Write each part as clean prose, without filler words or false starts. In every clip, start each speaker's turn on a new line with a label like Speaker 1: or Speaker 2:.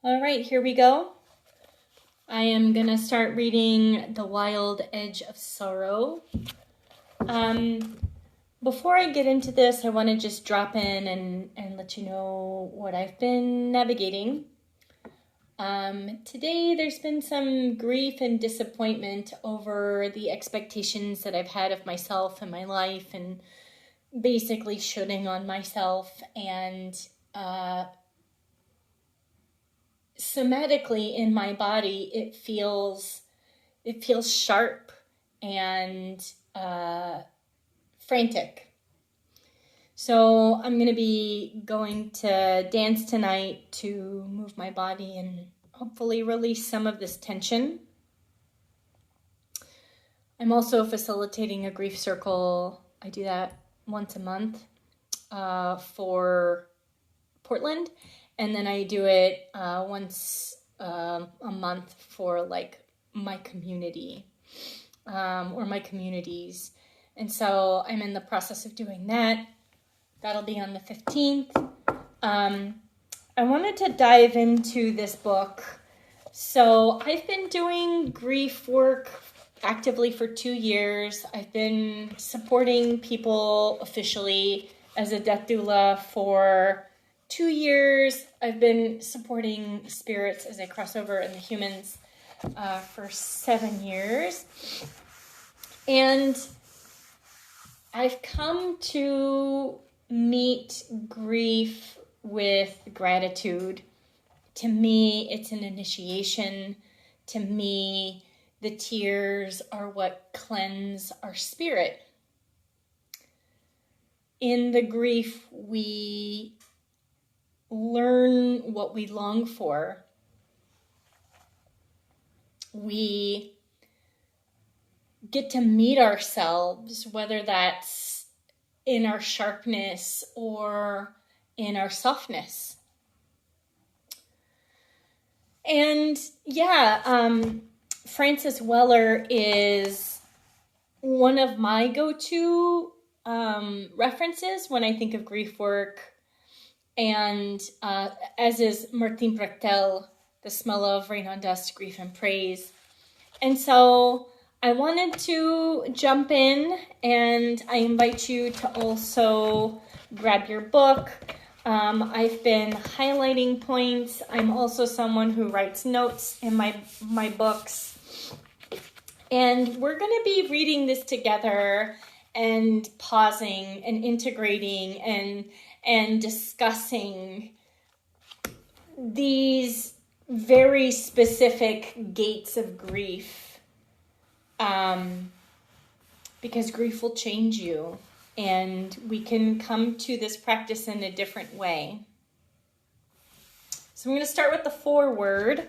Speaker 1: All right, here we go. I am going to start reading The Wild Edge of Sorrow. Before I get into this, I want to just drop in and let you know what I've been navigating. Today, there's been some grief and disappointment over the expectations that I've had of myself and my life, and basically shooting on myself, and somatically in my body, it feels sharp and frantic. So I'm going to be going to dance tonight to move my body and hopefully release some of this tension. I'm also facilitating a grief circle. I do that once a month for Portland. And then I do it once a month for like my community or my communities. And so I'm in the process of doing that. That'll be on the 15th. I wanted to dive into this book. So I've been doing grief work actively for 2 years. I've been supporting people officially as a death doula for 2 years. I've been supporting spirits as they cross over in the humans for 7 years. And I've come to meet grief with gratitude. To me, it's an initiation. To me, the tears are what cleanse our spirit. In the grief, we learn what we long for. We get to meet ourselves, whether that's in our sharpness or in our softness. And Frances Weller is one of my go-to references when I think of grief work. And as is Martin Brechtel, The Smell of Rain on Dust, Grief and Praise. And so I wanted to jump in, and I invite you to also grab your book. I've been highlighting points. I'm also someone who writes notes in my books. And we're going to be reading this together and pausing and integrating and discussing these very specific gates of grief, because grief will change you, and we can come to this practice in a different way. So I'm going to start with the foreword.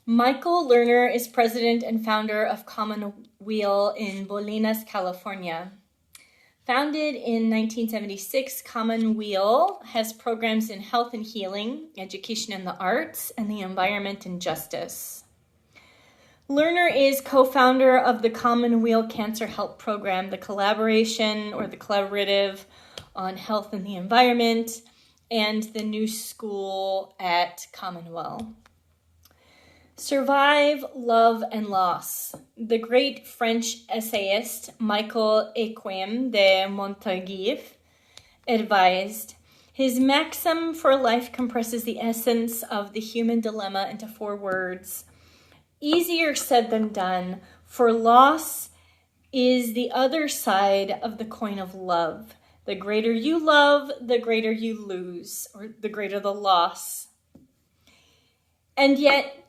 Speaker 1: Michael Lerner is president and founder of Commonweal in Bolinas, California. Founded in 1976, Commonweal has programs in health and healing, education and the arts, and the environment and justice. Lerner is co-founder of the Commonweal Cancer Help Program, the collaboration or the collaborative on health and the environment, and the new school at Commonweal. Survive, Love, and Loss. The great French essayist Michael Équem de Montaigu advised, his maxim for life compresses the essence of the human dilemma into 4 words. Easier said than done, for loss is the other side of the coin of love. The greater you love, the greater you lose, or the greater the loss. And yet,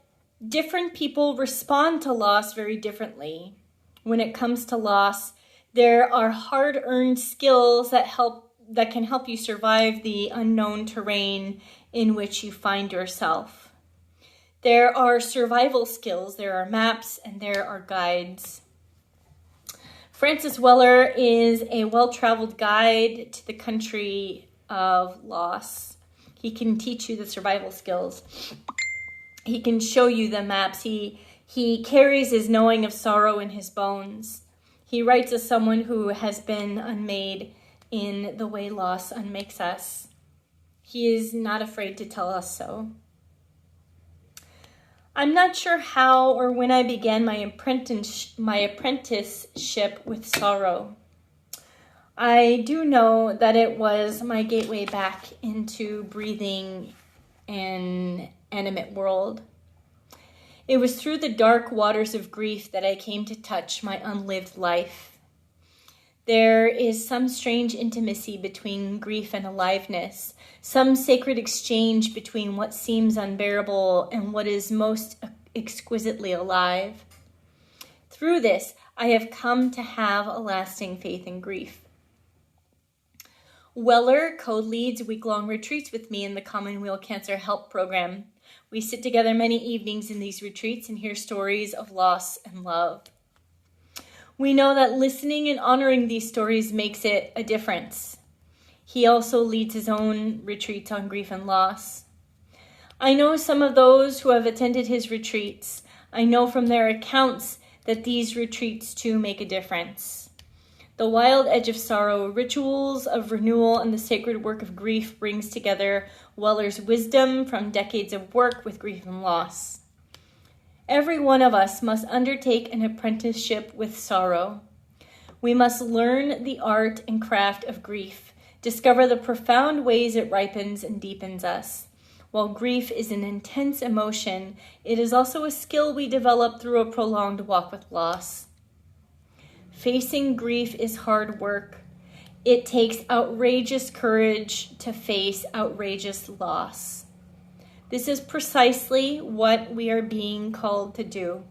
Speaker 1: different people respond to loss very differently. When it comes to loss, there are hard-earned skills that can help you survive the unknown terrain in which you find yourself. There are survival skills, there are maps, and there are guides. Frances Weller is a well-traveled guide to the country of loss. He can teach you the survival skills. He can show you the maps. He carries his knowing of sorrow in his bones. He writes as someone who has been unmade in the way loss unmakes us. He is not afraid to tell us so. I'm not sure how or when I began my apprenticeship with sorrow. I do know that it was my gateway back into breathing an animate world. It was through the dark waters of grief that I came to touch my unlived life. There is some strange intimacy between grief and aliveness, some sacred exchange between what seems unbearable and what is most exquisitely alive. Through this, I have come to have a lasting faith in grief. Weller co-leads week-long retreats with me in the Commonweal Cancer Help Program. We sit together many evenings in these retreats and hear stories of loss and love. We know that listening and honoring these stories makes it a difference. He also leads his own retreats on grief and loss. I know some of those who have attended his retreats. I know from their accounts that these retreats too make a difference. The wild edge of sorrow, rituals of renewal, and the sacred work of grief brings together Weller's wisdom from decades of work with grief and loss. Every one of us must undertake an apprenticeship with sorrow. We must learn the art and craft of grief, discover the profound ways it ripens and deepens us. While grief is an intense emotion, it is also a skill we develop through a prolonged walk with loss. Facing grief is hard work. It takes outrageous courage to face outrageous loss. This is precisely what we are being called to do.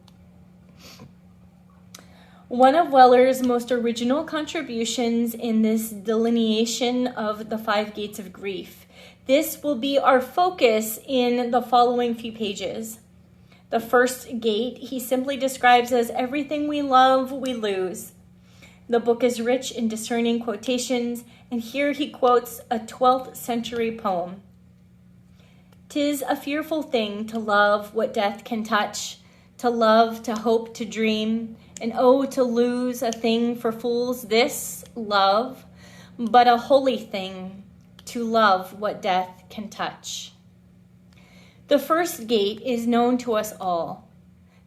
Speaker 1: One of Weller's most original contributions in this delineation of the 5 gates of grief. This will be our focus in the following few pages. The first gate he simply describes as everything we love, we lose. The book is rich in discerning quotations, and here he quotes a 12th century poem. "'Tis a fearful thing to love what death can touch, to love, to hope, to dream, and oh, to lose a thing for fools, this, love, but a holy thing, to love what death can touch." The first gate is known to us all.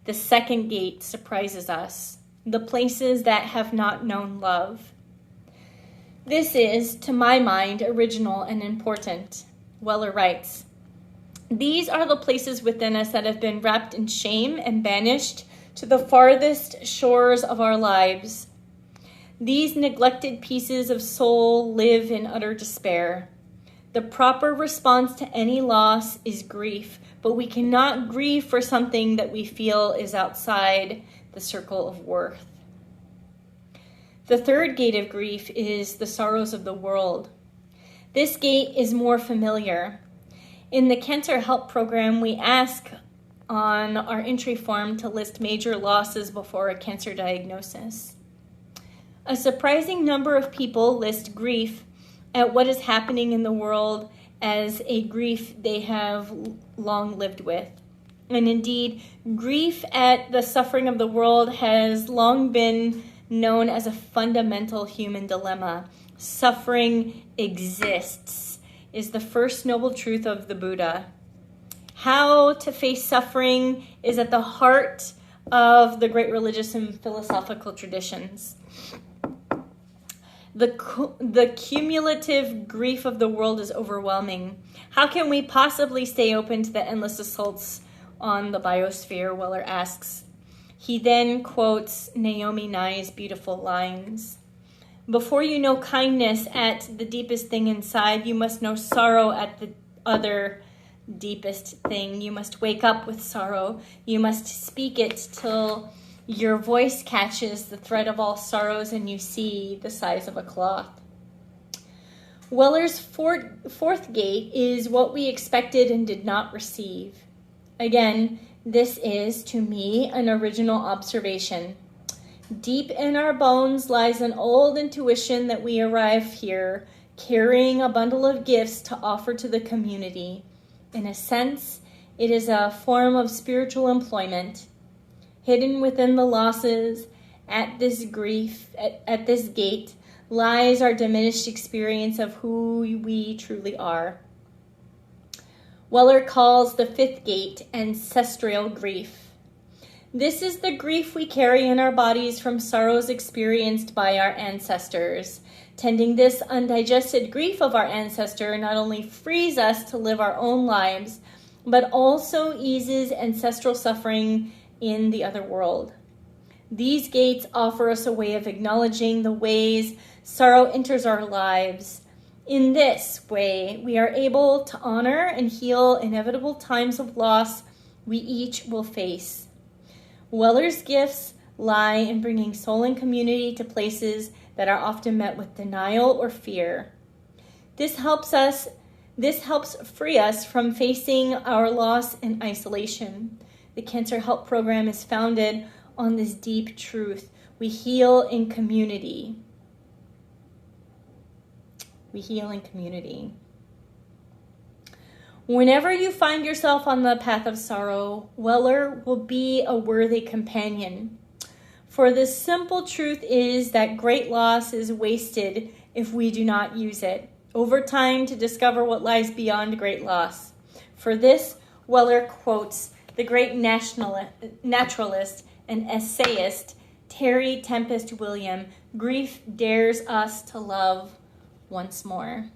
Speaker 1: The second gate surprises us, the places that have not known love. This is, to my mind, original and important. Weller writes, "These are the places within us that have been wrapped in shame and banished to the farthest shores of our lives. These neglected pieces of soul live in utter despair. The proper response to any loss is grief, but we cannot grieve for something that we feel is outside the circle of worth." The third gate of grief is the sorrows of the world. This gate is more familiar. In the Cancer Help Program, we ask on our entry form to list major losses before a cancer diagnosis. A surprising number of people list grief at what is happening in the world as a grief they have long lived with. And indeed, grief at the suffering of the world has long been known as a fundamental human dilemma. Suffering exists is the first noble truth of the Buddha. How to face suffering is at the heart of the great religious and philosophical traditions. The cumulative grief of the world is overwhelming. How can we possibly stay open to the endless assaults on the biosphere? Weller asks. He then quotes Naomi Nye's beautiful lines. "Before you know kindness at the deepest thing inside, you must know sorrow at the other deepest thing. You must wake up with sorrow. You must speak it till your voice catches the thread of all sorrows and you see the size of a cloth." Weller's fourth gate is what we expected and did not receive. Again, this is, to me, an original observation. Deep in our bones lies an old intuition that we arrive here carrying a bundle of gifts to offer to the community. In a sense, it is a form of spiritual employment. Hidden within the losses at this gate lies our diminished experience of who we truly are. Weller calls the fifth gate ancestral grief. This is the grief we carry in our bodies from sorrows experienced by our ancestors. Tending this undigested grief of our ancestor not only frees us to live our own lives, but also eases ancestral suffering in the other world. These gates offer us a way of acknowledging the ways sorrow enters our lives. In this way, we are able to honor and heal inevitable times of loss we each will face. Weller's gifts lie in bringing soul and community to places that are often met with denial or fear. This helps free us from facing our loss in isolation. The Cancer Help Program is founded on this deep truth. We heal in community. We heal in community. Whenever you find yourself on the path of sorrow, Weller will be a worthy companion. For the simple truth is that great loss is wasted if we do not use it over time to discover what lies beyond great loss. For this, Weller quotes the great naturalist and essayist Terry Tempest William, "Grief dares us to love once more."